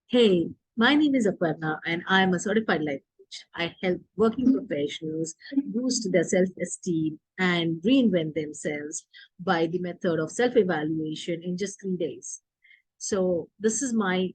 Hey, my name is Aparna and I'm a certified life coach. I help working professionals boost their self-esteem and reinvent themselves by the method of self-evaluation in just 3 days. So this is my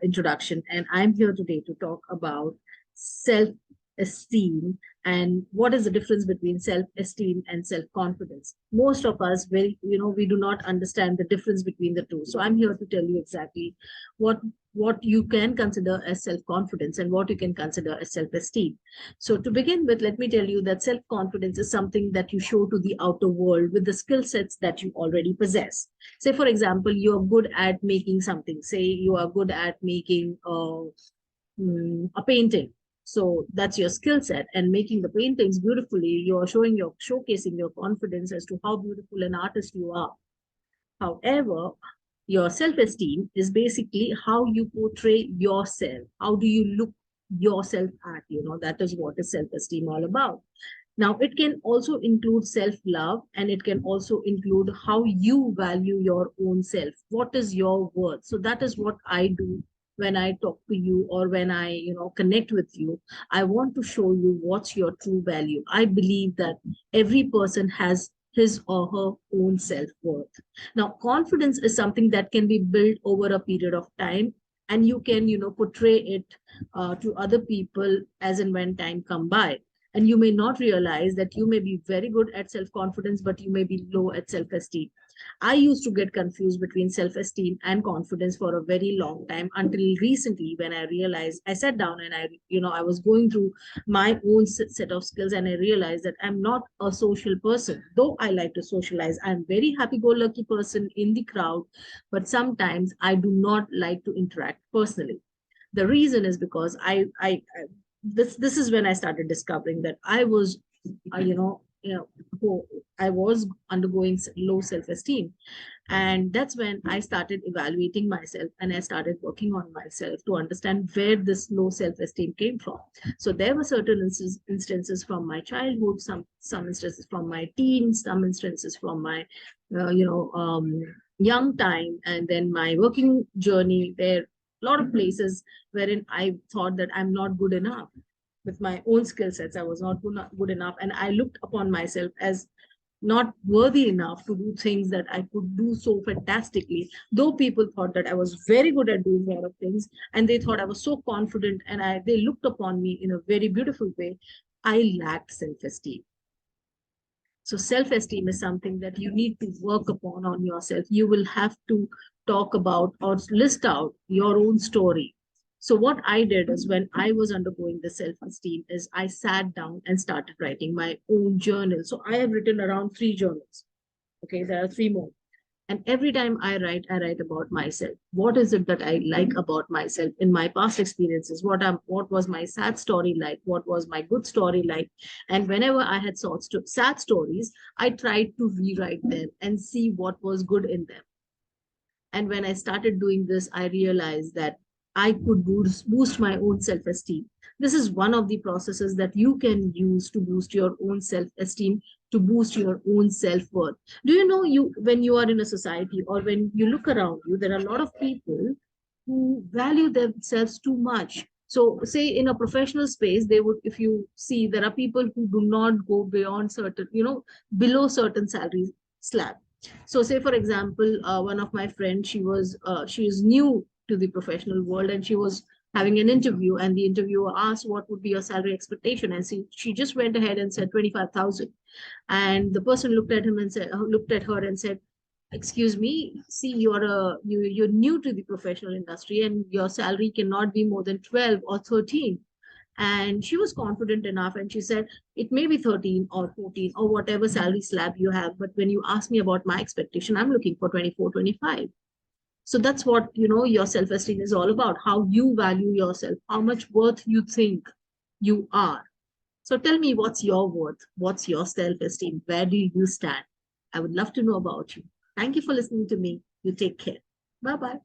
introduction, and I'm here today to talk about self-esteem and what is the difference between self-esteem and self-confidence. Most of us, we do not understand the difference between the two. So I'm here to tell you exactly what what you can consider as self-confidence and what you can consider as self-esteem. So to begin with, let me tell you that self-confidence is something that you show to the outer world with the skill sets that you already possess. Say for example, you're good at making something. Say you are good at making a painting. So that's your skill set, and making the paintings beautifully, you're showcasing your confidence as to how beautiful an artist you are. However, your self-esteem is basically how you portray yourself. How do you look yourself at? That is what is self-esteem all about. Now, it can also include self-love, and it can also include how you value your own self. What is your worth? So that is what I do when I talk to you, or when I, connect with you. I want to show you what's your true value. I believe that every person has his or her own self-worth. Now, confidence is something that can be built over a period of time, and you can, portray it to other people as and when time come by. And you may not realize that you may be very good at self-confidence, but you may be low at self-esteem. I used to get confused between self-esteem and confidence for a very long time, until recently, when I realized, I sat down and I was going through my own set of skills, and I realized that I'm not a social person. Though I like to socialize, I'm very happy-go-lucky person in the crowd, but sometimes I do not like to interact personally. The reason is because this is when I started discovering that I was, I was undergoing low self-esteem. And that's when I started evaluating myself, and I started working on myself to understand where this low self-esteem came from. So there were certain instances from my childhood, some instances from my teens, some instances from my young time, and then my working journey. There a lot of places wherein I thought that I'm not good enough with my own skill sets. I was not good enough, and I looked upon myself as not worthy enough to do things that I could do so fantastically. Though people thought that I was very good at doing a lot of things, and they thought I was so confident, and they looked upon me in a very beautiful way, I lacked self-esteem. So self-esteem is something that you need to work upon on yourself. You will have to talk about or list out your own story. So what I did is, when I was undergoing the self-esteem, is I sat down and started writing my own journal. So I have written around 3 journals. Okay, there are 3 more. And every time I write about myself. What is it that I like about myself in my past experiences? What was my sad story like? What was my good story like? And whenever I had sad stories, I tried to rewrite them and see what was good in them. And when I started doing this, I realized that I could boost my own self-esteem. This is one of the processes that you can use to boost your own self-esteem, to boost your own self-worth. Do you know, you when you are in a society, or when you look around you, there are a lot of people who value themselves too much. So say in a professional space, they would, if you see, there are people who do not go beyond certain, below certain salary slab. So say for example, one of my friends, she is new to the professional world, and she was having an interview, and the interviewer asked, what would be your salary expectation? And she just went ahead and said 25,000. And the person looked at her and said, excuse me, see, you're new to the professional industry, and your salary cannot be more than 12 or 13. And she was confident enough, and she said, it may be 13 or 14 or whatever salary slab you have, but when you ask me about my expectation, I'm looking for 24, 25. So that's what, your self-esteem is all about. How you value yourself, how much worth you think you are. So tell me, what's your worth? What's your self-esteem? Where do you stand? I would love to know about you. Thank you for listening to me. You take care. Bye-bye.